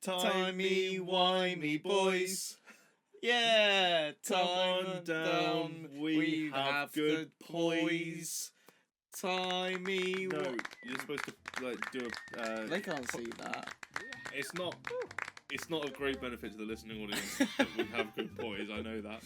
Timey Wimey Boys. Yeah, time down. We have good poise. Timey. No, you're supposed to like do a. They can't see that. It's not. It's not a great benefit to the listening audience that we have good poise. I know that,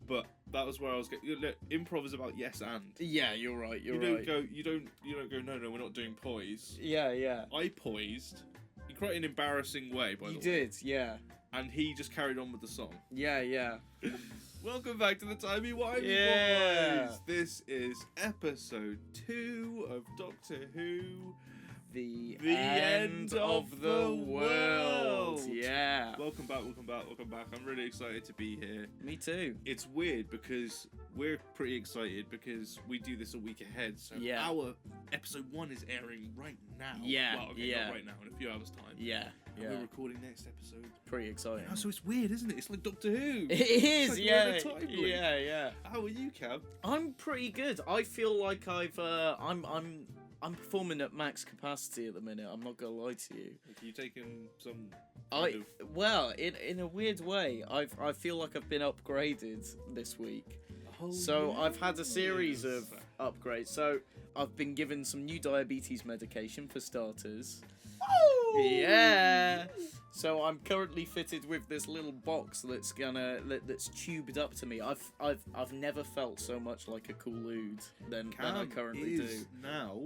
but that was where I was getting. Look, improv is about yes and. Yeah, you're right. You don't go. You don't go. No, we're not doing poise. Yeah. I poised in quite an embarrassing way. By the way, You did, yeah. And he just carried on with the song. Yeah. Welcome back to the Timey Wimey Boys. This is episode 2 of Doctor Who. The end of the world. Yeah. Welcome back. I'm really excited to be here. Me too. It's weird because we're pretty excited because we do this a week ahead. So Yeah. our episode 1 is airing right now. Yeah, Well, okay, yeah. not right now, in a few hours' time. Yeah. And we're recording next episode. Pretty exciting. So it's weird, isn't it? It's like Doctor Who. It is, It's like yeah. we're in a time loop. Yeah. How are you, Cam? I'm pretty good. I feel like I'm performing at max capacity at the minute. I'm not gonna lie to you. Have you taken some? Well, in a weird way, I feel like I've been upgraded this week. Oh, So yeah. I've had a series of upgrades. So I've been given some new diabetes medication for starters. Oh! Yeah. So I'm currently fitted with this little box that's tubed up to me. I've never felt so much like a cool Ood than I currently do. Now,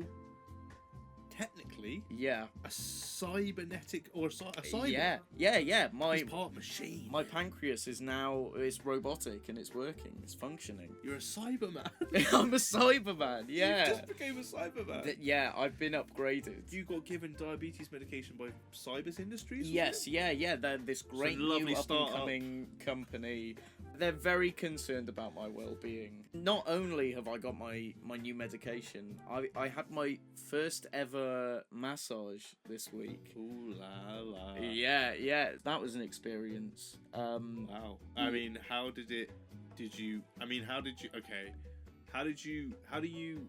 technically, Yeah. a cybernetic or a cyber. Yeah. He's part machine. My pancreas is robotic and it's working. It's functioning. You're a Cyberman. I'm a Cyberman. Yeah. You just became a Cyberman. Yeah, I've been upgraded. You got given diabetes medication by Cybers Industries? Yes, yeah. They're this great lovely new start-up. up-and-coming company. They're very concerned about my well-being. Not only have I got my new medication, I had my first ever massage this week. Ooh la la. Yeah, that was an experience. Wow. I mean, how do you? Okay. How do you?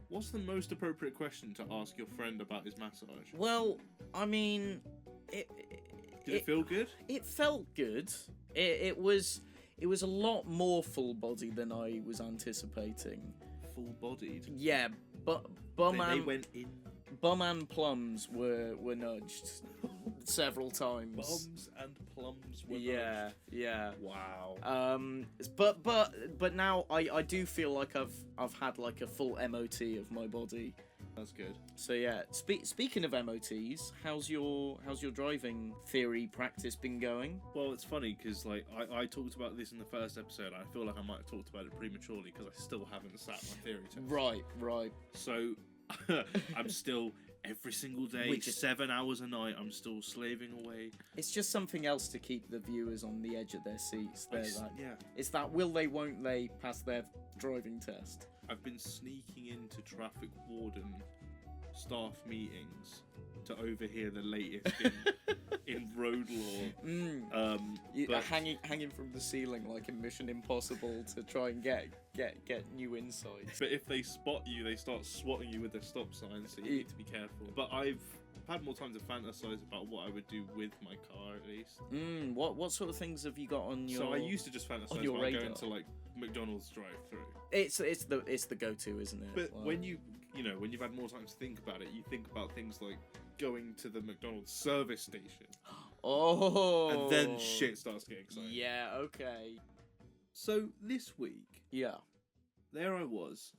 What's the most appropriate question to ask your friend about his massage? Well, I mean, Did it feel good? It felt good. It was a lot more full body than I was anticipating. Full bodied. Yeah, but bum They and went in. bum and plums were nudged several times. Bums and plums were Yeah. Wow. But now I do feel like I've had like a full MOT of my body. That's good. So yeah, speaking of MOTs, how's your driving theory practice been going? Well, it's funny because like I talked about this in the first episode. I feel like I might have talked about it prematurely because I still haven't sat my theory test. Right. So I'm still every single day, 7 hours a night. I'm still slaving away. It's just something else to keep the viewers on the edge of their seats. Yeah. It's that will they, won't they pass their driving test? I've been sneaking into traffic warden staff meetings to overhear the latest in road law. But Hanging from the ceiling like in Mission Impossible to try and get new insights. But if they spot you, they start swatting you with their stop signs, so you need to be careful. But I've had more time to fantasize about what I would do with my car, at least. What sort of things have you got on your? So I used to just fantasize your about radar? going to like McDonald's drive-through. It's the go-to, isn't it? But when you've had more time to think about it, you think about things like going to the McDonald's service station. Oh. And then shit starts getting exciting. Yeah. Okay. So this week, Yeah. there I was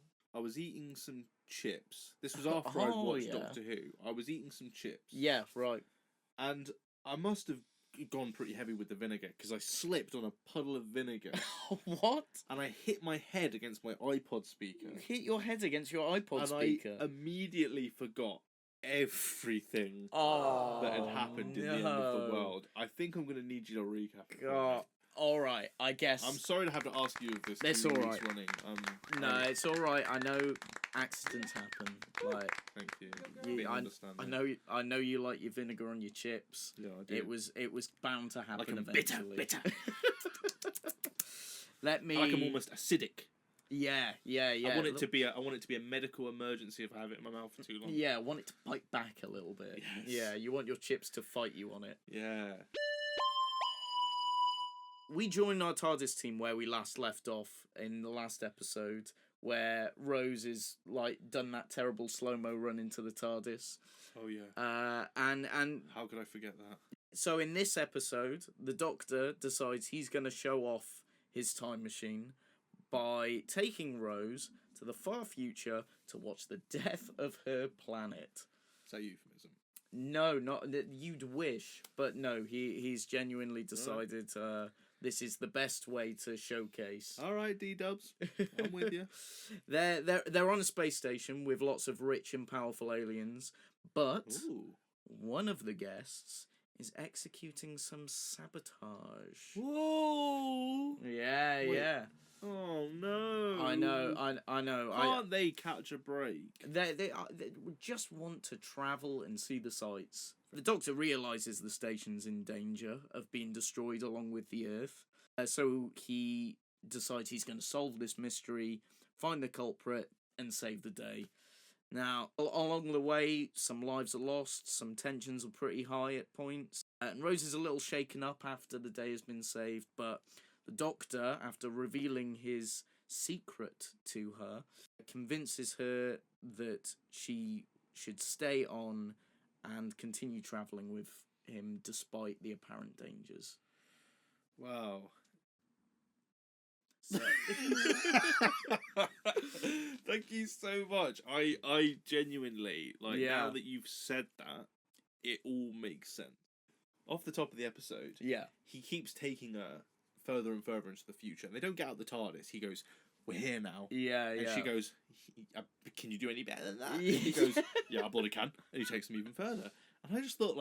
eating some chips. This was after I'd watched Doctor Who. I was eating some chips. Yeah. Right. And I must have gone pretty heavy with the vinegar because I slipped on a puddle of vinegar. What? And I hit my head against my iPod speaker. You hit your head against your iPod speaker. I immediately forgot everything Oh, that had happened in the end of the world. I think I'm going to need you to recap it. God. All right, I guess. I'm sorry to have to ask you if this. That's 2 all weeks right. running. No, it's all right. I know accidents happen. Like, thank you. I know you like your vinegar on your chips. Yeah, I do. It was bound to happen like I'm eventually. bitter. Let me. I like I'm almost acidic. Yeah. I want it to be a medical emergency if I have it in my mouth for too long. Yeah, I want it to bite back a little bit. Yes. Yeah, you want your chips to fight you on it. Yeah. We joined our TARDIS team where we last left off in the last episode, where Rose is like done that terrible slow-mo run into the TARDIS. Oh yeah. And how could I forget that? So in this episode, the Doctor decides he's going to show off his time machine by taking Rose to the far future to watch the death of her planet. Is that euphemism? No, not you'd wish, but no. He's genuinely decided this is the best way to showcase. All right, D-dubs, I'm with you. They're on a space station with lots of rich and powerful aliens, but one of the guests is executing some sabotage. Whoa! Yeah. Oh no! I know. Can't they catch a break? They just want to travel and see the sights. The Doctor realizes the station's in danger of being destroyed along with the Earth, so he decides he's going to solve this mystery, find the culprit, and save the day. Now, along the way, some lives are lost, some tensions are pretty high at points, and Rose is a little shaken up after the day has been saved, but the Doctor, after revealing his secret to her, convinces her that she should stay on and continue travelling with him despite the apparent dangers. Wow. So. Thank you so much. I genuinely, now that you've said that, it all makes sense. Off the top of the episode, he keeps taking her further and further into the future, and they don't get out the TARDIS. He goes, "We're here now." And she goes, "Can you do any better than that?" He goes, "Yeah, I bloody can." And he takes them even further. And I just thought,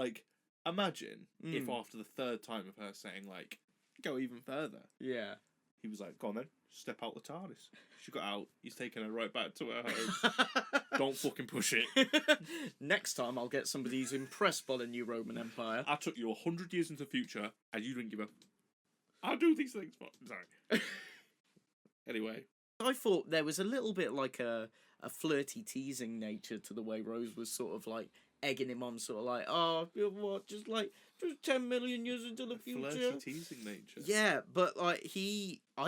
imagine if after the third time of her saying, go even further. Yeah. He was like, "Go on then, step out the TARDIS." She got out. He's taken her right back to her home. Don't fucking push it. Next time I'll get somebody who's impressed by the new Roman Empire. I took you 100 years into the future, and you didn't give a... I'll do these things, but... Sorry. Anyway. I thought there was a little bit like a flirty teasing nature to the way Rose was sort of egging him on, sort of oh, what, just 10 million years into the future. Flirty teasing nature. Yeah, but I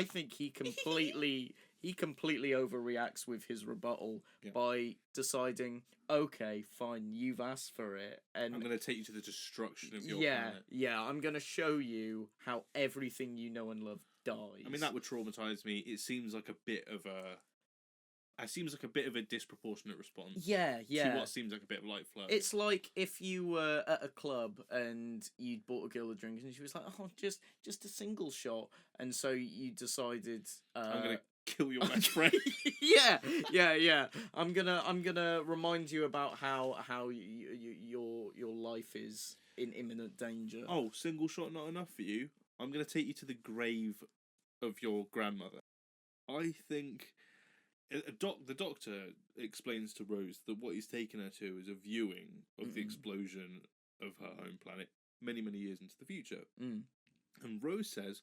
think he completely overreacts with his rebuttal by deciding, okay, fine, you've asked for it, and I'm going to take you to the destruction of your planet. Yeah, I'm going to show you how everything you know and love dies. I mean, that would traumatise me. It seems like a bit of a... disproportionate response. Yeah. To what seems like a bit of light flirt. It's like if you were at a club and you'd bought a girl a drink and she was like, "Oh, just a single shot," and so you decided, I'm gonna kill your best friend. yeah. I'm gonna remind you about how your life is in imminent danger. Oh, single shot not enough for you? I'm gonna take you to the grave of your grandmother. I think. The Doctor explains to Rose that what he's taken her to is a viewing of the explosion of her home planet many, many years into the future. And Rose says,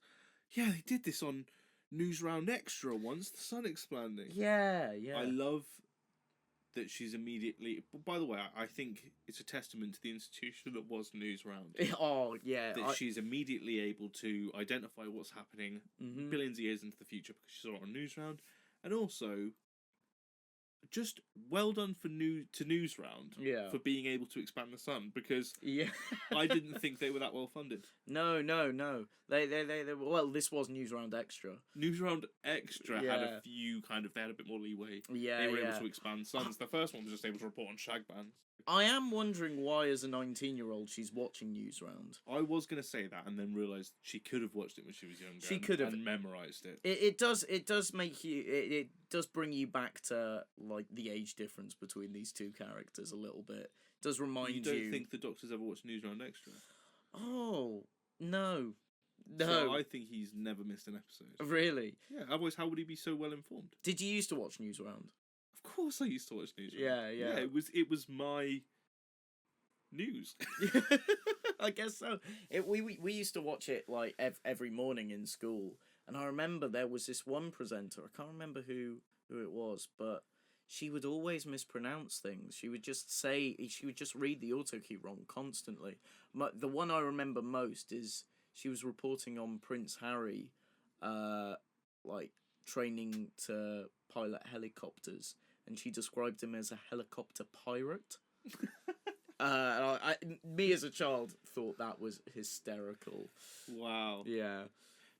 "Yeah, they did this on News Round Extra once, the sun expanding." Yeah. I love that she's immediately... By the way, I think it's a testament to the institution that was News Round. Oh, yeah. That she's immediately able to identify what's happening billions of years into the future because she saw it on News Round. And also, just well done to News Round for being able to expand the sun, because I didn't think they were that well funded. No. They well, this was News Round Extra. News Round Extra had a few they had a bit more leeway. Yeah, they were able to expand suns. The first one was just able to report on shag bands. I am wondering why, as a 19-year-old, she's watching News Round. I was going to say that, and then realised she could have watched it when she was younger. She could have, and memorised it. It does make you. It does bring you back to the age difference between these two characters a little bit. It does remind you. You don't think the Doctor's ever watched News Round Extra? Oh no. No. So I think he's never missed an episode. Really? Yeah, otherwise how would he be so well informed? Did you used to watch Newsround? Of course I used to watch Newsround. Yeah. Yeah, it was my news. I guess so. We used to watch it like every morning in school, and I remember there was this one presenter. I can't remember who it was, but she would always mispronounce things. She would just read the autocue wrong constantly. The one I remember most is she was reporting on Prince Harry, like training to pilot helicopters, and she described him as a helicopter pirate. Me as a child thought that was hysterical. Wow. Yeah.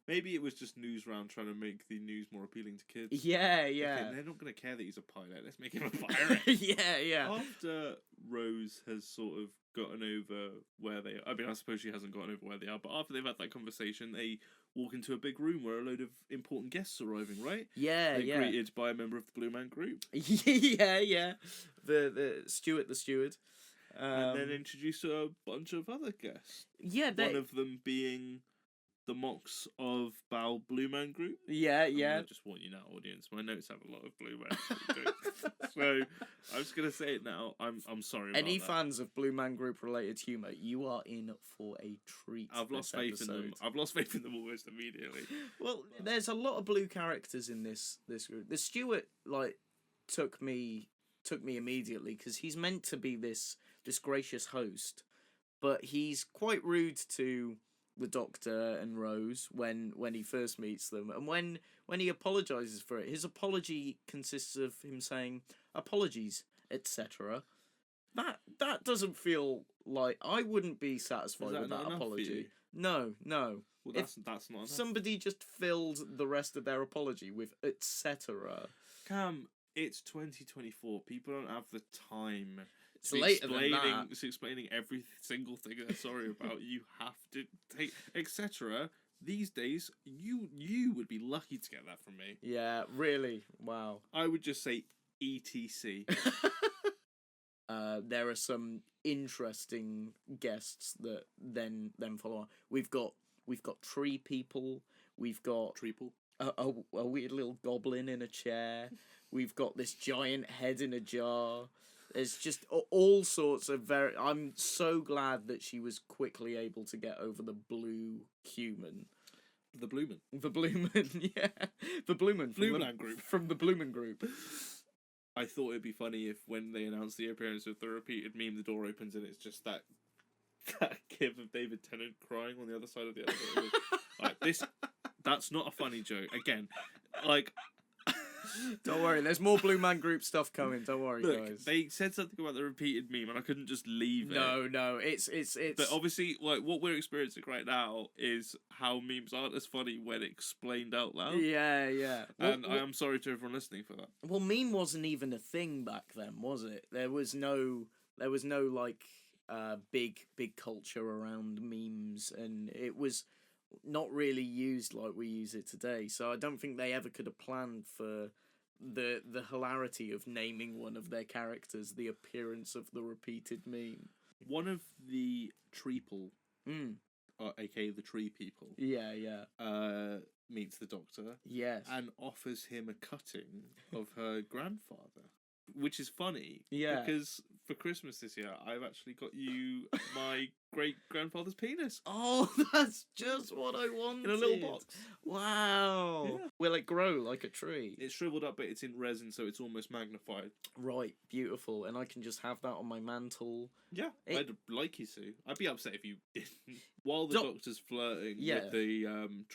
Maybe it was just Newsround trying to make the news more appealing to kids. Yeah. Okay, they're not going to care that he's a pilot. Let's make him a pirate. Yeah. After Rose has sort of gotten over where they are, I mean, I suppose she hasn't gotten over where they are, but after they've had that conversation, they walk into a big room where a load of important guests are arriving, right? Yeah, They're greeted by a member of the Blue Man Group. yeah. The steward. And then introduced to a bunch of other guests. Yeah, one of them being the mocks of Bao Blue Man Group. Yeah. I just want you now, audience. My notes have a lot of Blue Man Group. So I'm just gonna say it now. I'm sorry. Any about fans of Blue Man Group related humour, you are in for a treat. I've lost faith in them. I've lost faith in them almost immediately. Well, there's a lot of blue characters in this group. The steward took me immediately because he's meant to be this gracious host, but he's quite rude to the Doctor and Rose when he first meets them, and when he apologizes for it, his apology consists of him saying apologies, etc. That doesn't feel like I wouldn't be satisfied with that apology. No. Well, that's not enough. Somebody just filled the rest of their apology with etc. Cam, it's 2024. People don't have the time. It's later than that. It's explaining every single thing they're sorry about. You have to take etc. These days, you would be lucky to get that from me. Yeah, really. Wow. I would just say ETC. There are some interesting guests that then follow on. We've got tree people. We've got a weird little goblin in a chair. We've got this giant head in a jar. There's just all sorts of I'm so glad that she was quickly able to get over the blue human. The Bloomin'. The Bloomin', yeah. The Bloomin'. Blue Man Group. From the Bloomin' Group. I thought it'd be funny if when they announced the appearance of the repeated meme, the door opens and it's just that gif of David Tennant crying on the other side of the elevator. That's not a funny joke. Again, don't worry, there's more Blue Man Group stuff coming. Don't worry, look, guys. They said something about the repeated meme, and I couldn't just leave it. No, it's. But obviously, what we're experiencing right now is how memes aren't as funny when explained out loud. Yeah. And I am sorry to everyone listening for that. Well, meme wasn't even a thing back then, was it? There was no big culture around memes, and it was not really used like we use it today. So I don't think they ever could have planned for the hilarity of naming one of their characters the appearance of the repeated meme. One of the treeple, aka the tree people, meets the Doctor, yes, and offers him a cutting of her grandfather, which is funny, because for Christmas this year I've actually got you my great grandfather's penis. Oh, that's just what I wanted. In a little box. Wow. Yeah. Will it grow like a tree? It's shriveled up, but it's in resin, so it's almost magnified. Right, beautiful. And I can just have that on my mantle. Yeah, I'd like you to. I'd be upset if you didn't. While the Doctor's flirting with the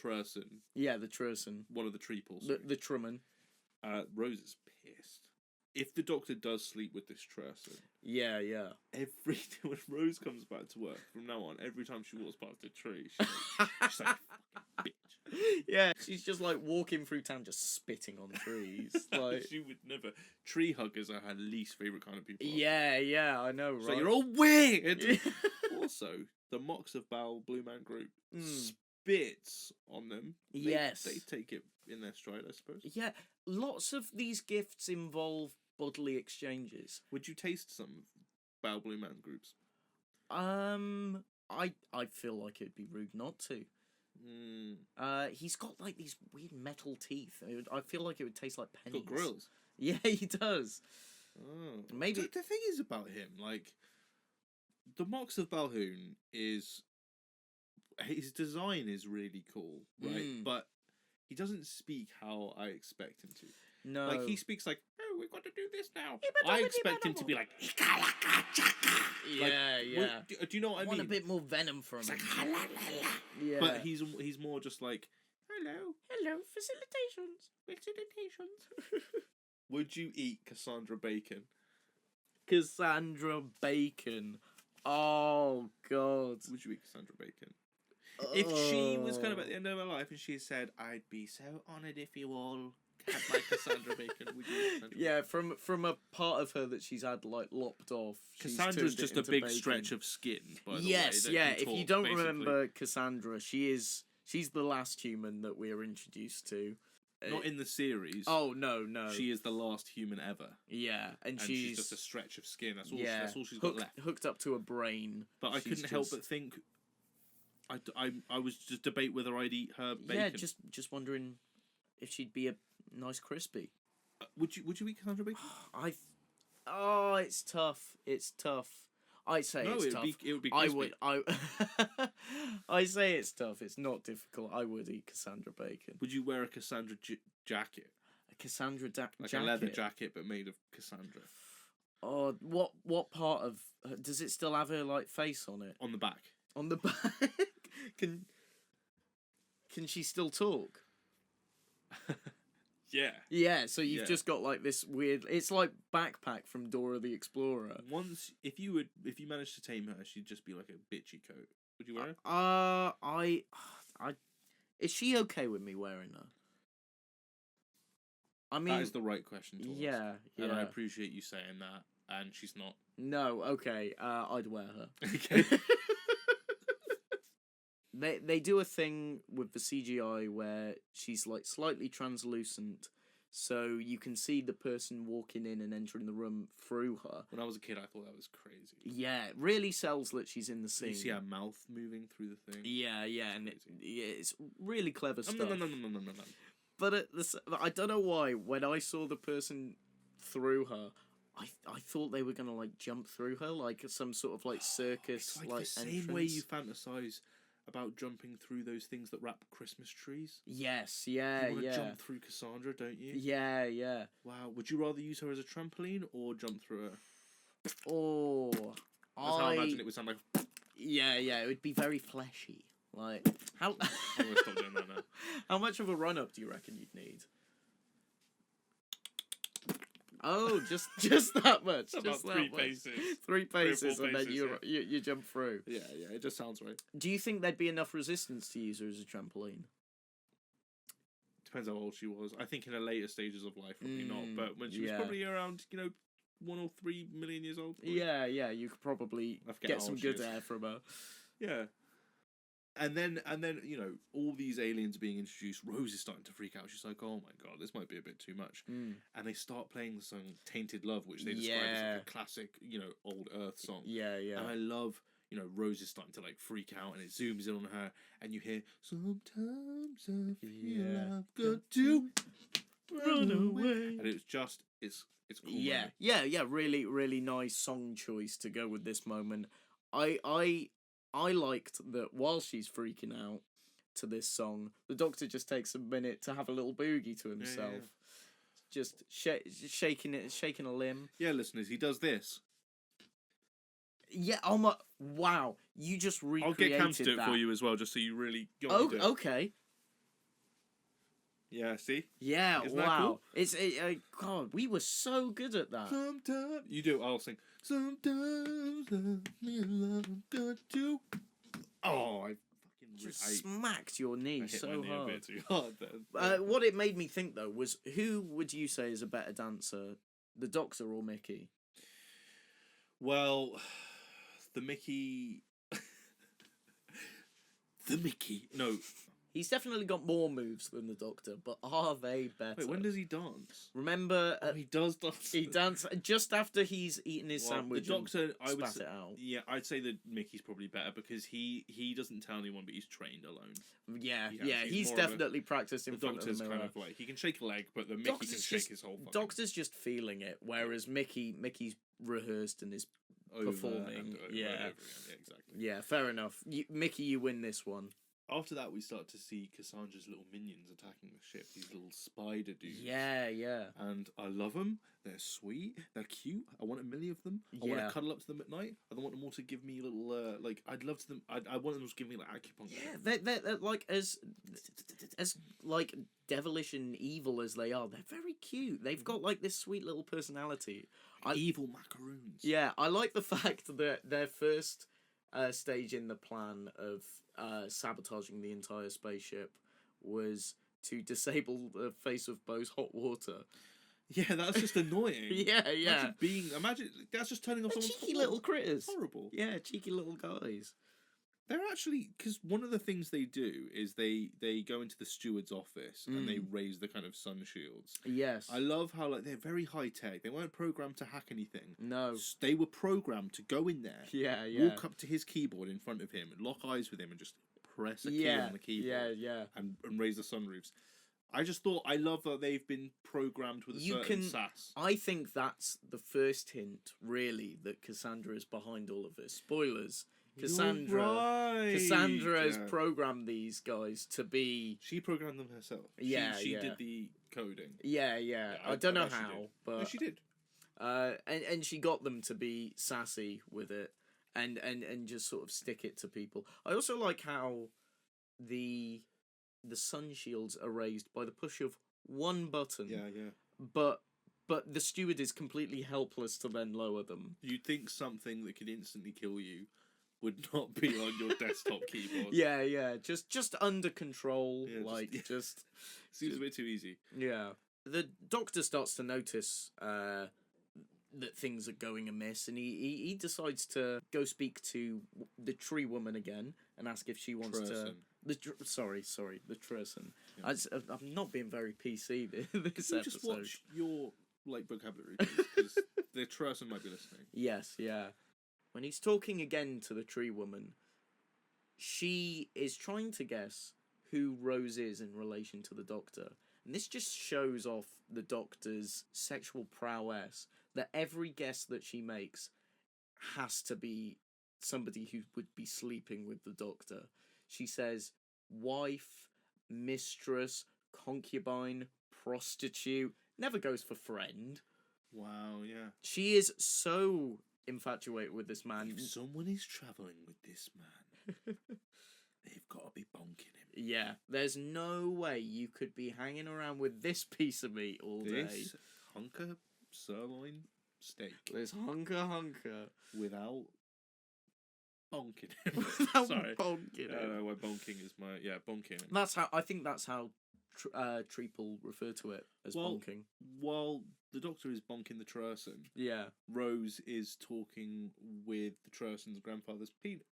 Trurson. Yeah, the Trurson. One of the treeples. The Truman. Rose is pissed. If the Doctor does sleep with this Trurson, every when Rose comes back to work from now on, every time she walks past a tree, she's like fucking bitch. Yeah, she's just like walking through town, just spitting on trees. Like she would never. Tree huggers are her least favorite kind of people. Yeah, I know, right? So you're all weird. Also, the mocks of Bao Blue Man Group spits on them. They take it in their stride, I suppose. Yeah, lots of these gifts involve bodily exchanges. Would you taste some Bao Blue Man Groups? I feel like it'd be rude not to. He's got like these weird metal teeth. I feel like it would taste like pennies. Got grills. Yeah, he does. Oh. Maybe the thing is about him, like, the Mox of Balhoun is, his design is really cool, right? But he doesn't speak how I expect him to. No, like, he speaks like, "Oh, we've got to do this now." I expect him to be like, yeah, yeah. Do you know what I mean? Want a bit more venom from him. Like, yeah, but he's more just like, hello, facilitations. Would you eat Cassandra Bacon? Cassandra Bacon. Oh God. Would you eat Cassandra Bacon? If she was kind of at the end of her life and she said, "I'd be so honoured if you all had my Cassandra Bacon," would you eat Cassandra Bacon? From a part of her that she's had like lopped off. Cassandra's just a big bacon. Stretch of skin. By the way, yeah. If you don't remember remember Cassandra, she's the last human that we're introduced to. Not in the series. Oh no. She is the last human ever. Yeah, and she's just a stretch of skin. That's all. Yeah, that's all she's got left. Hooked up to a brain. But I couldn't help but think. I was just debate whether I'd eat her bacon. Yeah, just wondering if she'd be a nice crispy. Would you eat Cassandra Bacon? It's tough. It's tough. I say it's tough. It would be crispy. I say it's tough. It's not difficult. I would eat Cassandra Bacon. Would you wear a Cassandra jacket? A Cassandra jacket? Like a leather jacket, but made of Cassandra. Oh, what part of... Does it still have her, like, face on it? On the back. On the back? Can she still talk? Yeah. Yeah, so you've just got like this weird... It's like Backpack from Dora the Explorer. If you managed to tame her, she'd just be like a bitchy coat. Would you wear her? Is she okay with me wearing her? I mean... That is the right question to ask. Yeah. And I appreciate you saying that, and she's not. No, okay, I'd wear her. Okay. They do a thing with the CGI where she's like slightly translucent, so you can see the person walking in and entering the room through her. When I was a kid, I thought that was crazy. Yeah, it really sells that she's in the scene. You see her mouth moving through the thing. Yeah, and it's really clever stuff. No. But I don't know why, when I saw the person through her, I thought they were gonna like jump through her like some sort of like circus it's like the same entrance. way you fantasize about jumping through those things that wrap Christmas trees. Yes, yeah, you want to jump through Cassandra, don't you? Yeah. Wow, would you rather use her as a trampoline or jump through her? Oh, that's how I imagine it would sound like. Yeah, it would be very fleshy. Like how? I'm gonna stop doing that now. How much of a run up do you reckon you'd need? Oh, just that much. About just three that paces. Much. 3 paces, and then paces, you jump through. Yeah, it just sounds right. Do you think there'd be enough resistance to use her as a trampoline? Depends how old she was. I think in her later stages of life, probably not. But when she was probably around, 1 or 3 million years old. Probably. Yeah, you could probably get some good air from her. Yeah. And then, all these aliens being introduced, Rose is starting to freak out. She's like, oh my God, this might be a bit too much. And they start playing the song Tainted Love, which they describe as like a classic, old Earth song. Yeah. And I love, Rose is starting to like freak out, and it zooms in on her, and you hear, sometimes I feel I've got to run away. And it's cool. Yeah, really, really nice song choice to go with this moment. I liked that while she's freaking out to this song, the Doctor just takes a minute to have a little boogie to himself. Yeah. Just shaking a limb. Yeah, listeners, he does this. Yeah, oh my... Wow, you just recreated that. I'll get Cam to do it for you as well, just so you really... Okay. Yeah, see? Yeah, Isn't wow. That cool? God, we were so good at that. Sometimes... You do, I'll sing. Sometimes I've got to... Oh, I just smacked your knee so hard. A bit too hard then. What it made me think, though, was who would you say is a better dancer, the Doctor or Mickey? Well, the Mickey... No. He's definitely got more moves than the Doctor, but are they better? Wait, when does he dance? Remember, he does dance. He dances just after he's eaten his sandwich. The Doctor, I would spat it out. Yeah, I'd say that Mickey's probably better because he doesn't tell anyone, but he's trained alone. Yeah, he's definitely practiced in front of the mirror. Kind of like he can shake a leg, but the Mickey can shake his whole. Doctor's just feeling it, whereas Mickey's rehearsed and is performing. Yeah, exactly. Yeah, fair enough. Mickey, you win this one. After that, we start to see Cassandra's little minions attacking the ship. These little spider dudes. Yeah. And I love them. They're sweet. They're cute. I want a million of them. I want to cuddle up to them at night. I want them all to give me little, I'd love to them. I want them to give me like acupuncture. Yeah, they're like as like devilish and evil as they are. They're very cute. They've got like this sweet little personality. Evil macaroons. Yeah, I like the fact that their first stage in the plan of sabotaging the entire spaceship was to disable the face of Bo's hot water. Yeah, that's just annoying. Yeah. Imagine that's just turning off someone's cheeky little critters. Horrible. Yeah, cheeky little guys. They're actually, because one of the things they do is they go into the steward's office and they raise the kind of sun shields. Yes. I love how they're very high tech. They weren't programmed to hack anything. No. They were programmed to go in there. Yeah. Walk up to his keyboard in front of him, lock eyes with him, and just press a key on the keyboard. Yeah. And raise the sunroofs. I just thought, I love that they've been programmed with a certain sass. I think that's the first hint, really, that Cassandra is behind all of this. Spoilers. Cassandra has programmed these guys to be. She programmed them herself. She did the coding. Yeah. I don't know how, but no, she did. And she got them to be sassy with it, and just sort of stick it to people. I also like how the sun shields are raised by the push of one button. Yeah. But the steward is completely helpless to then lower them. You'd think something that could instantly kill you would not be on your desktop keyboard. Yeah. Just under control. Just seems a bit too easy. Yeah. The Doctor starts to notice that things are going amiss, and he decides to go speak to the tree woman again and ask if she wants to. The Trurson. Yeah. I'm not being very PC this episode. Just watch your vocabulary, because the Trurson might be listening. Yes, yeah. When he's talking again to the tree woman, she is trying to guess who Rose is in relation to the Doctor. And this just shows off the Doctor's sexual prowess, that every guess that she makes has to be somebody who would be sleeping with the Doctor. She says wife, mistress, concubine, prostitute, never goes for friend. Wow, yeah. She is so infatuated with this man. If someone is travelling with this man, they've got to be bonking him. Yeah, there's no way you could be hanging around with this piece of meat all day. This hunker sirloin steak. This hunker. Without bonking him. Bonking him. Why bonking is my... Yeah, bonking. I think that's how Treeple refer to it, as bonking. While the Doctor is bonking the Trurson, Rose is talking with the Trurson's grandfather's penis.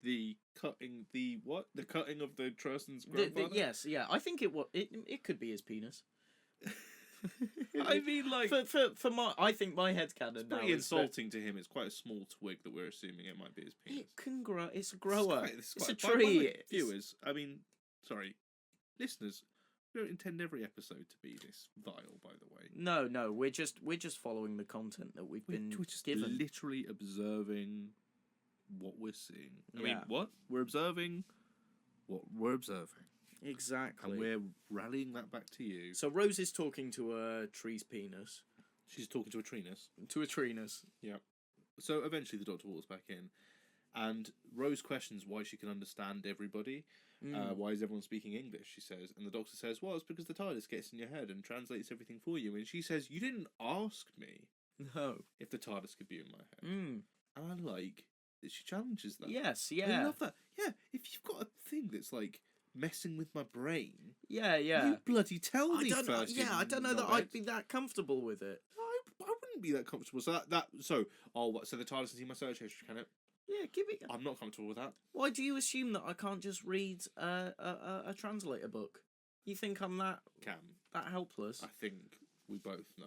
The cutting of the Trurson's grandfather. Yes, yeah. I think it could be his penis. I mean, I think my headcanon. It's pretty insulting to him. It's quite a small twig that we're assuming it might be his penis. It can grow. It's a grower. It's a by tree. Viewers, listeners. We don't intend every episode to be this vile, by the way. No, we're just following the content that we're just given. Literally observing what we're seeing. I mean, what? We're observing what we're observing. Exactly. And we're rallying that back to you. So Rose is talking to a tree's penis. She's talking to a treenus. To a treenus. Yeah. So eventually the Doctor walks back in, and Rose questions why she can understand everybody. Why is everyone speaking English, she says. And the Doctor says, well, it's because the TARDIS gets in your head and translates everything for you. And she says, you didn't ask me if the TARDIS could be in my head. And I like that she challenges that. Yes, yeah. I love that. Yeah, if you've got a thing that's messing with my brain, you bloody tell me first. I don't know that I'd be that comfortable with it. I wouldn't be that comfortable. So so the TARDIS can see my search history, can it? Yeah, give it. I'm not comfortable with that. Why do you assume that I can't just read a translator book? You think I'm that helpless? I think we both know.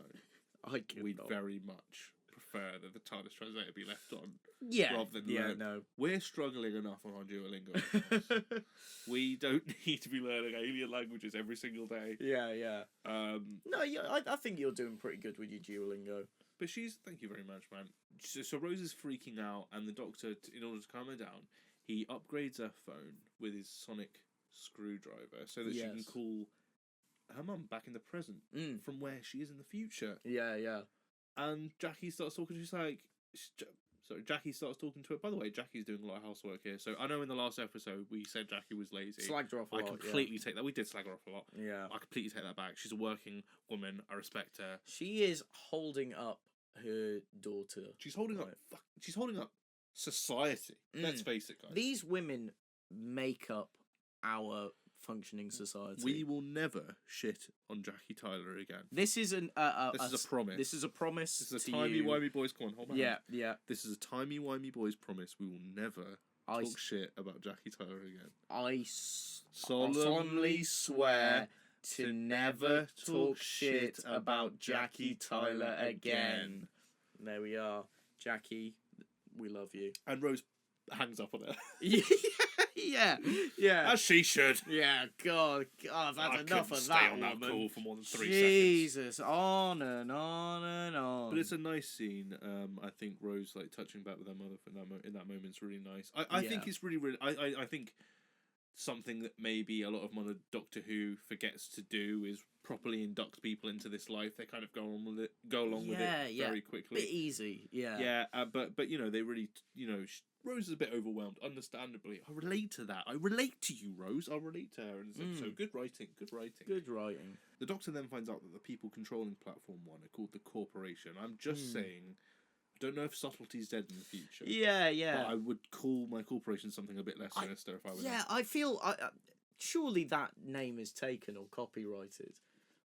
We'd very much prefer that the TARDIS translator be left on. Yeah. Rather than learn. No. We're struggling enough on our Duolingo. We don't need to be learning alien languages every single day. Yeah. No, I think you're doing pretty good with your Duolingo. But thank you very much, man. So Rose is freaking out, and the Doctor, in order to calm her down, he upgrades her phone with his sonic screwdriver so that she can call her mum back in the present from where she is in the future. Yeah. And Jackie starts talking. Jackie starts talking to her. By the way, Jackie's doing a lot of housework here. So I know in the last episode we said Jackie was lazy. Slagged her off a lot. I completely take that. We did slag her off a lot. Yeah. I completely take that back. She's a working woman. I respect her. She is holding up her daughter. She's holding up. She's holding up society. Let's face it, guys. These women make up our functioning society. We will never shit on Jackie Tyler again. This is this is a promise. This is a promise. This is a Timey Wimey Boys. Come on, hold on. Yeah. This is a Timey Wimey Boys promise. We will never talk shit about Jackie Tyler again. I solemnly swear to never talk shit about Jackie Tyler again. There we are. Jackie, we love you. And Rose hangs up on her. Yeah. As she should. Yeah, God, I've had enough of that on woman. That call for more than 3 Jesus, on and on and on. But it's a nice scene. I think Rose touching back with her mother in that moment's really nice. I think it's really. I think something that maybe a lot of modern Doctor Who forgets to do is properly induct people into this life. They kind of go along with it very quickly. Bit easy, yeah. Yeah, but they really, Rose is a bit overwhelmed, understandably. I relate to that. I relate to you, Rose. I relate to her in this episode. Good writing. The Doctor then finds out that the people controlling Platform 1 are called the Corporation. I'm just saying, I don't know if subtlety's dead in the future. Yeah. But I would call my corporation something a bit less sinister if I were. Yeah, I feel... surely that name is taken or copyrighted.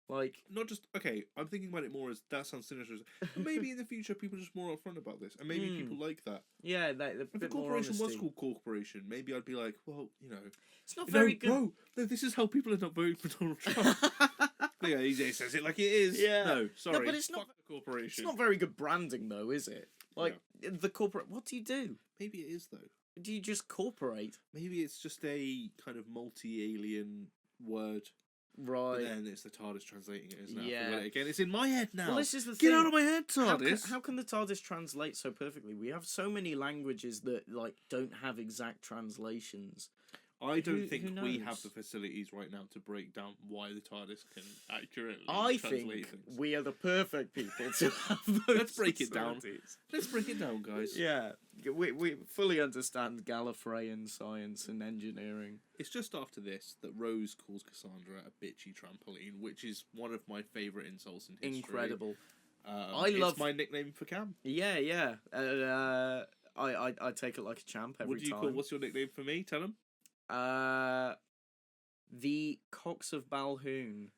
Not just... Okay, I'm thinking about it more as that sounds sinister. Maybe in the future people are just more upfront about this. And maybe people like that. Yeah, if the corporation was called Corporation, maybe I'd be like, well, It's not very good... No, this is how people end up voting for Donald Trump. Yeah, he says it like it is. Yeah. No, sorry. No, but it's not... the corporation. It's not very good branding, though, is it? The corporate... What do you do? Maybe it is, though. Do you just corporate? Maybe it's just a kind of multi-alien word. Right. But then it's the TARDIS translating it, isn't it? Yeah. Again, it's in my head now. Well, this is the thing. Get out of my head, TARDIS! How can the TARDIS translate so perfectly? We have so many languages that don't have exact translations. I don't think we have the facilities right now to break down why the TARDIS can accurately translate things. We are the perfect people to have those. Let's break it down. Let's break it down, guys. Yeah, we fully understand Gallifreyan science and engineering. It's just after this that Rose calls Cassandra a bitchy trampoline, which is one of my favourite insults in history. Incredible. It's my nickname for Cam. Yeah. I take it like a champ every time. What's your nickname for me? Tell him. The Cox of Balhoun.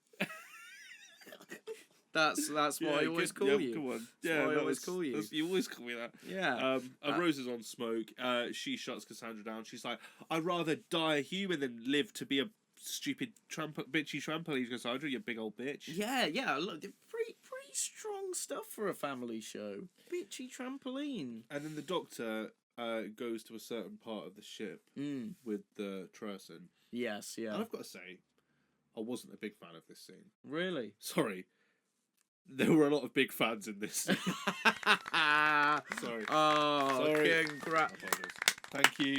That's what I always call you. Come on. I always call you. You always call me that. Yeah. Rose is on smoke. She shuts Cassandra down. She's like, I'd rather die a human than live to be a stupid bitchy trampoline, Cassandra, you big old bitch. Yeah. Look, pretty strong stuff for a family show. Bitchy trampoline. And then the Doctor goes to a certain part of the ship with the Trurson. Yes, yeah. And I've got to say, I wasn't a big fan of this scene. Really? Sorry. There were a lot of big fans in this scene. Sorry. Oh, sorry. Congrats. Thank you.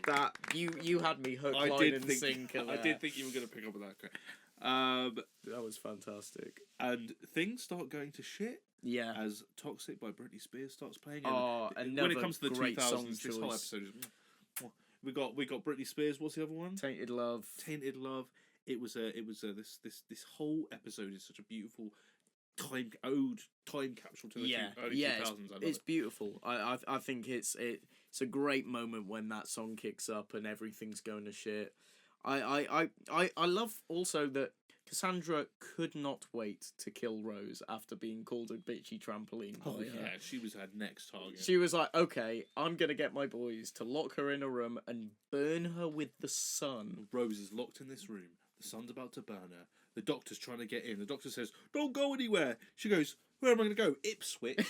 That you had me hook, line, and sinker there. I did think you were going to pick up on that. That was fantastic. And things start going to shit. Yeah. As Toxic by Britney Spears starts playing. And when it comes to the great 2000s, this whole episode is... We got Britney Spears. What's the other one? Tainted Love. It was this whole episode is such a beautiful time capsule to the early 2000s. It's beautiful. I think it's a great moment when that song kicks up and everything's going to shit. I love also that Cassandra could not wait to kill Rose after being called a bitchy trampoline. Oh yeah, she was her next target. She was like, okay, I'm gonna get my boys to lock her in a room and burn her with the sun. Rose is locked in this room. The sun's about to burn her. The doctor's trying to get in. The doctor says, "Don't go anywhere." She goes, "Where am I going to go? Ipswich."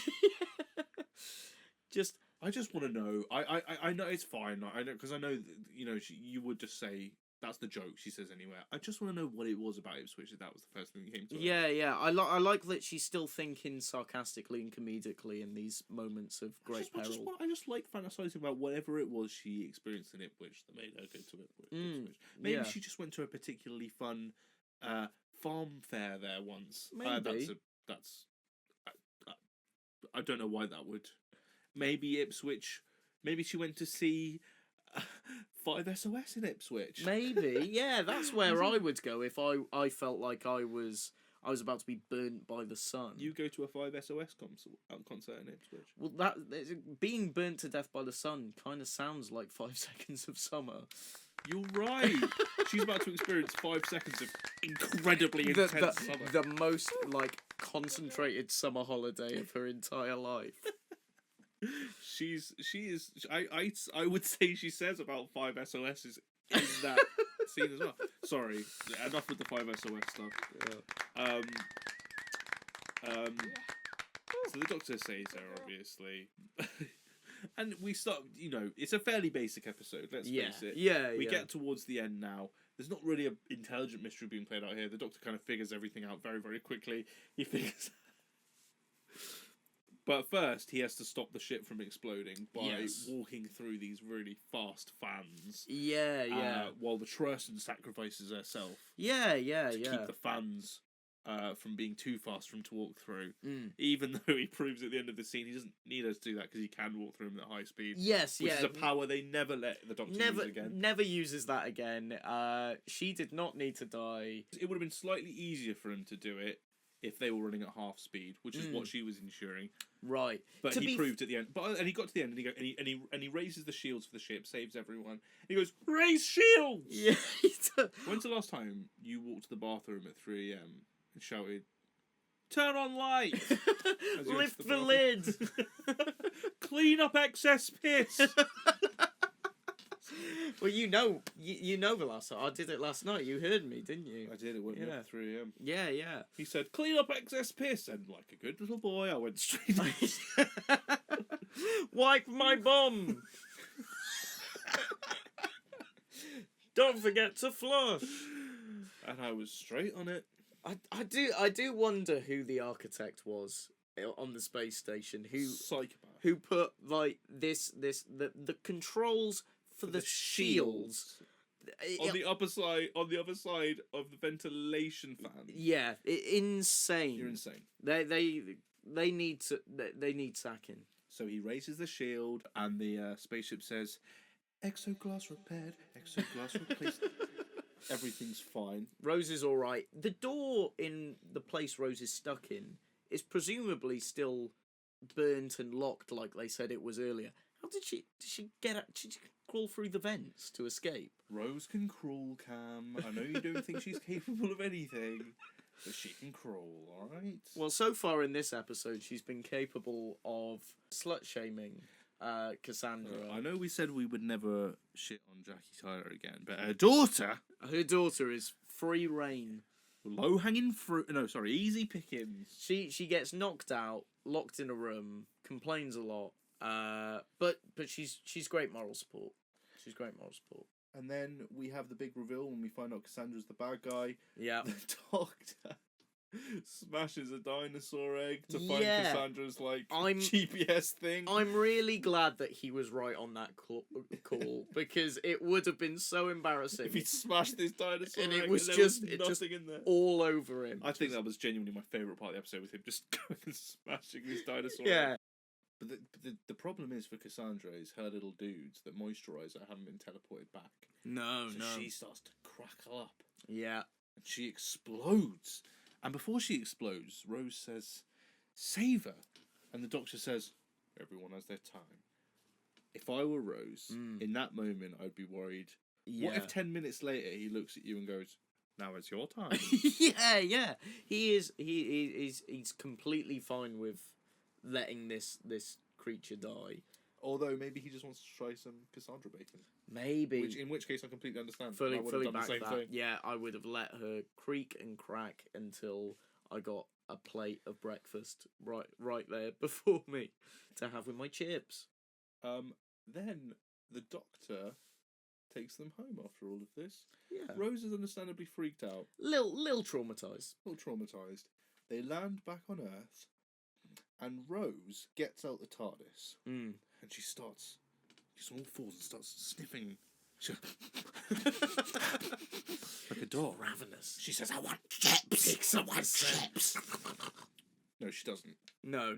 I just want to know. I know it's fine. I know because I know you would just say that's the joke. She says anywhere. I just want to know what it was about Ipswich. That was the first thing that came to her. Yeah. I like that she's still thinking sarcastically and comedically in these moments of great peril. I just like fantasizing about whatever it was she experienced in Ipswich that made her go to Ipswich. Maybe she just went to a particularly fun farm fair there once. Maybe I don't know why that would. Maybe Ipswich. Maybe she went to see 5SOS in Ipswich. Maybe, yeah, that's where I would go if I felt like I was about to be burnt by the sun. You go to a 5SOS concert in Ipswich. Well, being burnt to death by the sun kind of sounds like 5 seconds of summer. You're right. She's about to experience 5 seconds of incredibly intense summer. The most concentrated summer holiday of her entire life. She is. I would say she says about 5SOS is in that scene as well. Sorry, enough with the 5SOS stuff. Yeah. So the doctor saves her, obviously. And we start, it's a fairly basic episode, let's face it. We get towards the end now. There's not really an intelligent mystery being played out here. The doctor kind of figures everything out very, very quickly. He figures... But first, he has to stop the ship from exploding by walking through these really fast fans. While the Trurson sacrifices herself. To keep the fans from being too fast for him to walk through. Even though he proves at the end of the scene he doesn't need her to do that because he can walk through them at high speed. Which is a power they never let the Doctor use again. Never uses that again. She did not need to die. It would have been slightly easier for him to do it if they were running at half speed, which is what she was ensuring. Right. But he proved at the end. And he got to the end and he raises the shields for the ship, saves everyone. He goes, "Raise shields!" Yeah. When's the last time you walked to the bathroom at 3 AM and shouted, "Turn on lights! Lift the lid! Clean up excess piss!" Well, you know the last time. I did it last night. You heard me, didn't you? I did. It went at 3 AM. Yeah. He said, "Clean up excess piss," and like a good little boy, I went straight. Wipe my bum. Don't forget to flush. And I was straight on it. I do wonder who the architect was on the space station. Psychopath. Who put the controls for the shields on the other side of the ventilation fan. Yeah, insane. You're insane. They need sacking. So he raises the shield, and the spaceship says, "Exoglass repaired, exoglass replaced." Everything's fine. Rose is all right. The door in the place Rose is stuck in is presumably still burnt and locked, like they said it was earlier. How did she get out? Did she crawl through the vents to escape? Rose can crawl, Cam. I know you don't think she's capable of anything, but she can crawl, alright? Well, so far in this episode, she's been capable of slut-shaming Cassandra. I know we said we would never shit on Jackie Tyler again, but her daughter is free reign. Low-hanging fruit. No, sorry, easy pickings. She gets knocked out, locked in a room, complains a lot. But she's great moral support. She's great moral support. And then we have the big reveal when we find out Cassandra's the bad guy. Yeah. The doctor smashes a dinosaur egg to find Cassandra's GPS thing. I'm really glad that he was right on that call because it would have been so embarrassing if he smashed this dinosaur and egg it was and just nothing in there all over him. I think that was genuinely my favourite part of the episode, with him just going and smashing this dinosaur egg. But the problem is for Cassandra is her little dudes that moisturise her haven't been teleported back. No. She starts to crackle up. Yeah. And she explodes. And before she explodes, Rose says, "Save her." And the doctor says, "Everyone has their time." If I were Rose, in that moment, I'd be worried. Yeah. What if 10 minutes later he looks at you and goes, now it's your time. yeah. He's completely fine with letting this creature die. Although maybe he just wants to try some Cassandra bacon. Maybe. In which case I completely understand. Fully done back the same that. thing. Yeah, I would have let her creak and crack until I got a plate of breakfast right there before me to have with my chips. Then the doctor takes them home after all of this. Yeah. Rose is understandably freaked out. Little traumatized. They land back on Earth, and Rose gets out the TARDIS, and she's on all fours and starts sniffing. Like a dog. Ravenous. She says, "I want chips! I want chips!" No, she doesn't. No.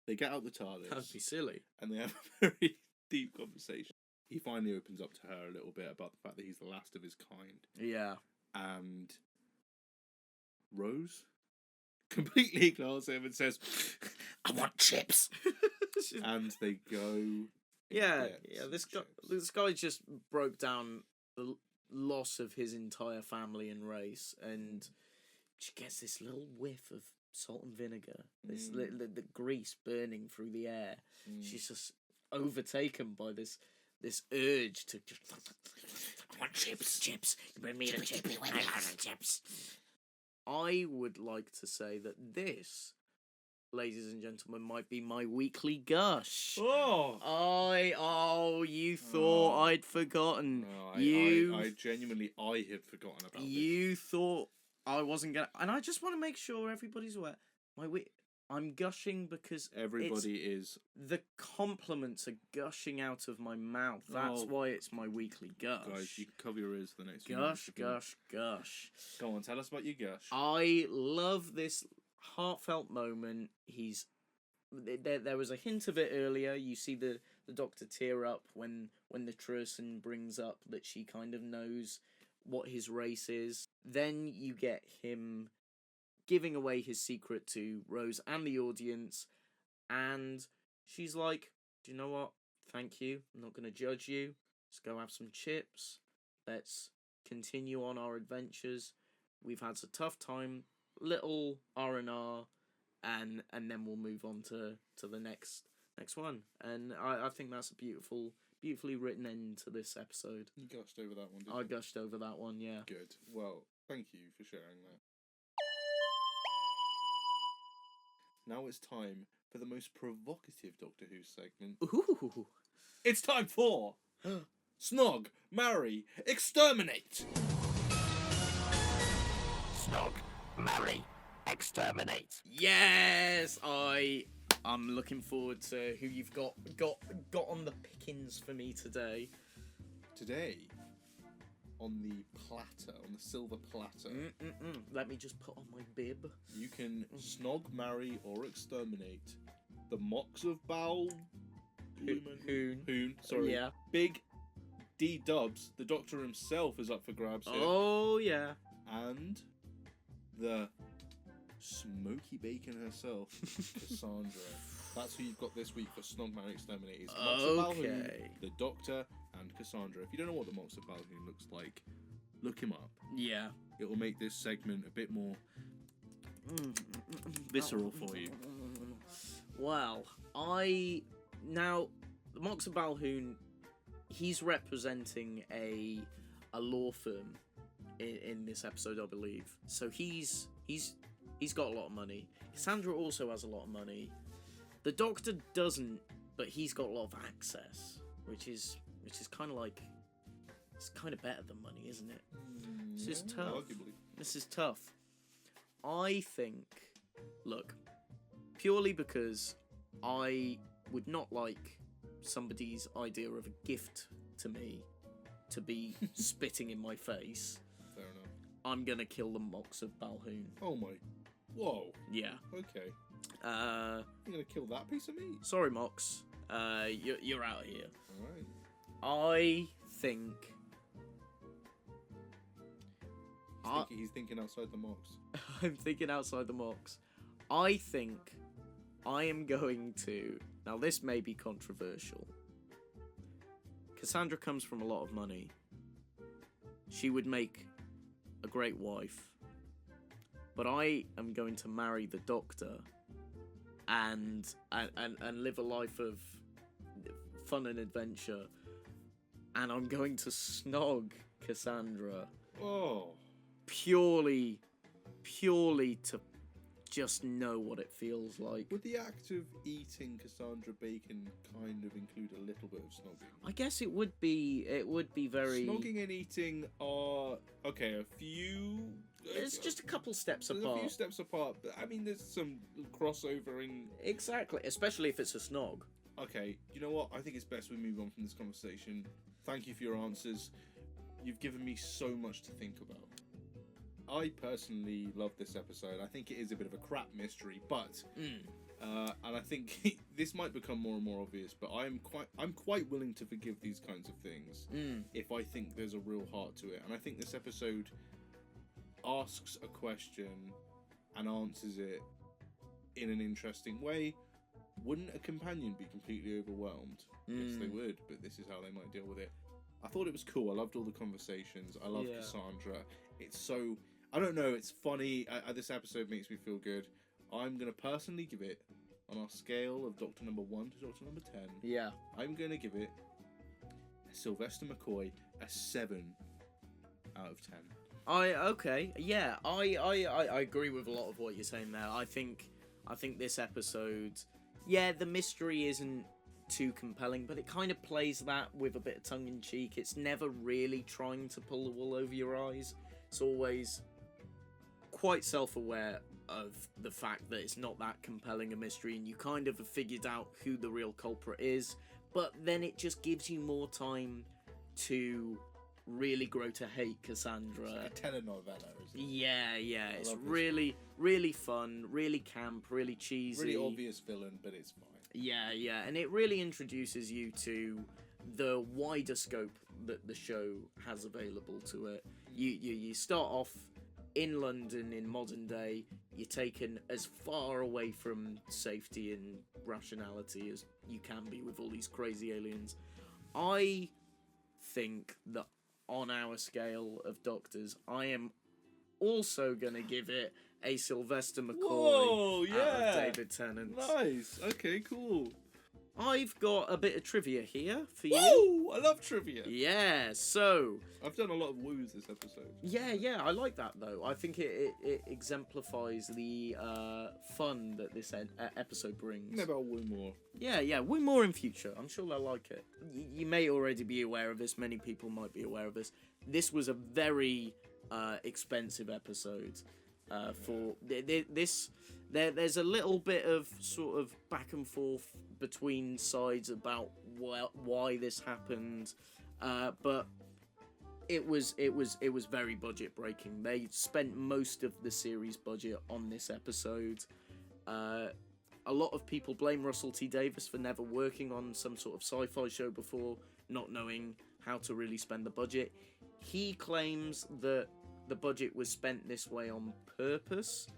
They get out the TARDIS. That'd be silly. And they have a very deep conversation. He finally opens up to her a little bit about the fact that he's the last of his kind. Yeah. And Rose completely ignores him and says, "I want chips." And they go. Yeah. This guy just broke down the loss of his entire family and race, and she gets this little whiff of salt and vinegar. This the grease burning through the air. She's just overtaken by this urge to just, I want chips. Bring me the chips. I want chips. I would like to say that this, ladies and gentlemen, might be my weekly gush. You thought I'd forgotten. No, I genuinely had forgotten about this. You thought I wasn't gonna, and I just want to make sure everybody's aware. I'm gushing because everybody is. The compliments are gushing out of my mouth. That's why it's my weekly gush. Guys, you can cover your ears for the next few minutes. Gush. Go on, tell us about your gush. I love this heartfelt moment. There was a hint of it earlier. You see the doctor tear up when the Truson brings up that she kind of knows what his race is. Then you get him giving away his secret to Rose and the audience, and she's like, "Do you know what? Thank you. I'm not going to judge you. Let's go have some chips. Let's continue on our adventures. We've had a tough time. Little R&R, and then we'll move on to the next one." And I think that's a beautifully written end to this episode. You gushed over that one, didn't you? I gushed over that one, yeah. Good. Well, thank you for sharing that. Now it's time for the most provocative Doctor Who segment. Ooh. It's time for Snog, Marry, Exterminate! Snog, Marry, Exterminate. Yes! I'm looking forward to who you've got on the pickings for me today. Today, on the silver platter. Let me just put on my bib. You can snog, marry, or exterminate the Mox of Balhoon. Sorry. Yeah. Big D Dubs, the Doctor himself, is up for grabs here. Oh, yeah. And the smoky bacon herself, Cassandra. That's who you've got this week for Snog, Marry, Exterminate. It's Mox of Balhoon, the Doctor, and Cassandra. If you don't know what the Mox of Balhoon looks like, look him up. Yeah. It will make this segment a bit more visceral for you. Well, the Mox of Balhoon, he's representing a law firm in this episode, I believe. So he's got a lot of money. Cassandra also has a lot of money. The Doctor doesn't, but he's got a lot of access, which is kind of like, it's kind of better than money, isn't it? This is tough. Arguably. This is tough. I think, look, purely because I would not like somebody's idea of a gift to me to be spitting in my face. Fair enough. I'm gonna kill the Mox of Balhoon. Oh my. Whoa. Yeah. Okay. You're gonna kill that piece of meat? Sorry, Mox. You're out of here. Alright. I think... He's thinking outside the Mox. I'm thinking outside the Mox. I think I am going to... Now, this may be controversial. Cassandra comes from a lot of money. She would make a great wife, but I am going to marry the Doctor and live a life of fun and adventure, and I'm going to snog Cassandra. Oh. Purely to just know what it feels like. Would the act of eating Cassandra bacon kind of include a little bit of snogging? I guess it would be very... Snogging and eating are, okay, a few... It's just a couple steps apart. A few steps apart, but I mean, there's some crossover in... Exactly, especially if it's a snog. Okay, you know what? I think it's best we move on from this conversation. Thank you for your answers. You've given me so much to think about. I personally love this episode. I think it is a bit of a crap mystery, but and I think this might become more and more obvious. But I'm quite willing to forgive these kinds of things if I think there's a real heart to it. And I think this episode asks a question and answers it in an interesting way. Wouldn't a companion be completely overwhelmed? Yes, they would. But this is how they might deal with it. I thought it was cool. I loved all the conversations. I love Cassandra. It's so... I don't know, it's funny. This episode makes me feel good. I'm going to personally give it, on our scale of Doctor number 1 to Doctor number 10, yeah, I'm going to give it Sylvester McCoy a 7 out of 10. I agree with a lot of what you're saying there. I think this episode, the mystery isn't too compelling, but it kind of plays that with a bit of tongue-in-cheek. It's never really trying to pull the wool over your eyes. It's always quite self-aware of the fact that it's not that compelling a mystery, and you kind of have figured out who the real culprit is, but then it just gives you more time to really grow to hate Cassandra. It's like a telenovela, isn't it? Yeah. It's really, really fun, really camp, really cheesy. Really obvious villain, but it's fine. Yeah, and it really introduces you to the wider scope that the show has available to it. You start off in London in modern day. You're taken as far away from safety and rationality as you can be with all these crazy aliens. I think that on our scale of Doctors, I am also going to give it a Sylvester McCoy out of David Tennant. Nice. Okay, cool. I've got a bit of trivia here for you. Woo! I love trivia. Yeah, so... I've done a lot of woos this episode. Yeah, I like that, though. I think it exemplifies the fun that this episode brings. Maybe I'll woo more. Yeah, woo more in future. I'm sure they'll like it. You may already be aware of this. Many people might be aware of this. This was a very expensive episode. For this... There's a little bit of sort of back and forth between sides about why this happened, but it was very budget breaking. They spent most of the series budget on this episode. A lot of people blame Russell T Davies for never working on some sort of sci-fi show before, not knowing how to really spend the budget. He claims that the budget was spent this way on purpose.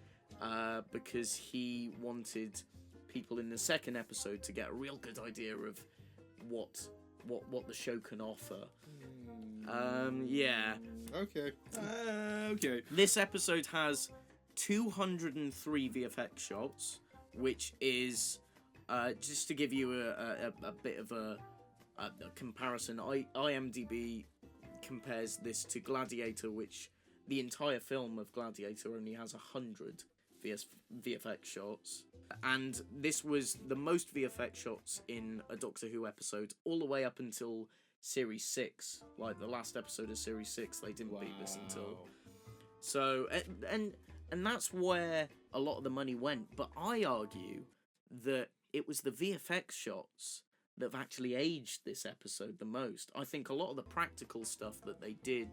Because he wanted people in the second episode to get a real good idea of what the show can offer. Yeah. Okay. Okay. This episode has 203 VFX shots, which is just to give you a bit of a comparison. IMDb compares this to Gladiator, which the entire film of Gladiator only has 100 VFX shots, and this was the most VFX shots in a Doctor Who episode all the way up until Series 6. Like the last episode of Series 6, they didn't beat this until. So, and that's where a lot of the money went. But I argue that it was the VFX shots that have actually aged this episode the most. I think a lot of the practical stuff that they did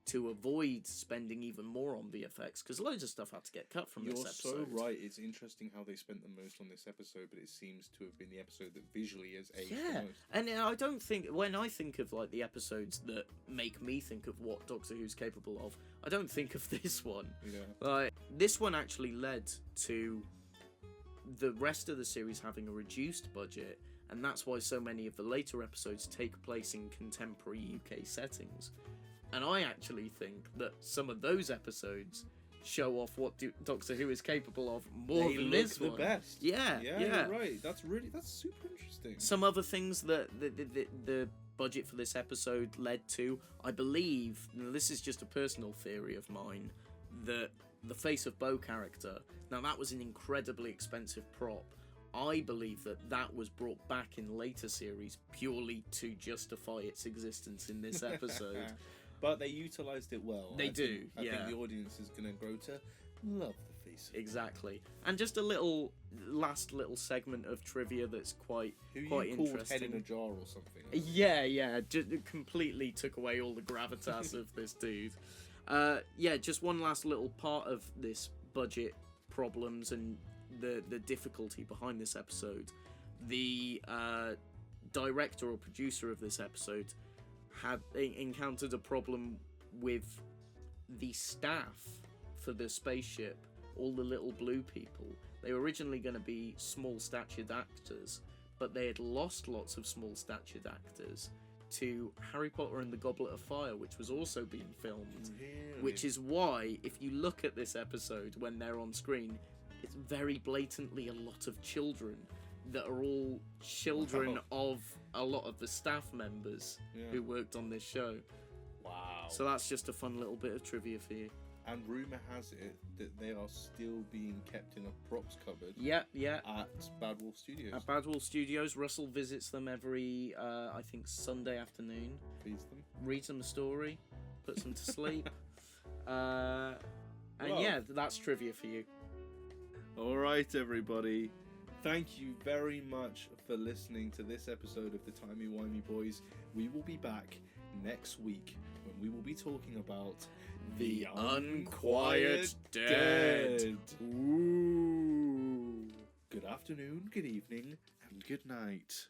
to avoid spending even more on VFX, because loads of stuff had to get cut from this episode. You're so right. It's interesting how they spent the most on this episode, but it seems to have been the episode that visually has aged the most. And I don't think, when I think of like the episodes that make me think of what Doctor Who's capable of, I don't think of this one. Yeah. Like, this one actually led to the rest of the series having a reduced budget, and that's why so many of the later episodes take place in contemporary UK settings. And I actually think that some of those episodes show off what Doctor Who is capable of more than this one. The best. Yeah. You're right. That's super interesting. Some other things that the budget for this episode led to, I believe, this is just a personal theory of mine, that the Face of Bo character, now that was an incredibly expensive prop. I believe that was brought back in later series purely to justify its existence in this episode. But they utilised it well. I think the audience is going to grow to love the Face. Exactly. And just a last little segment of trivia that's quite interesting. Called Head in a Jar or something. Yeah. Just completely took away all the gravitas of this dude. Just one last little part of this budget problems and the difficulty behind this episode. The director or producer of this episode had encountered a problem with the staff for the spaceship, all the little blue people. They were originally going to be small-statured actors, but they had lost lots of small-statured actors to Harry Potter and the Goblet of Fire, which was also being filmed. Really? Which is why, if you look at this episode when they're on screen, it's very blatantly a lot of children that are all children of a lot of the staff members who worked on this show. Wow. So that's just a fun little bit of trivia for you. And rumour has it that they are still being kept in a props cupboard. Yeah. At Bad Wolf Studios. At Bad Wolf Studios, Russell visits them every, I think, Sunday afternoon. Feeds them. Reads them a story. Puts them to sleep. That's trivia for you. All right, everybody. Thank you very much for listening to this episode of the Timey Wimey Boys. We will be back next week when we will be talking about The Unquiet Dead. Ooh. Good afternoon, good evening, and good night.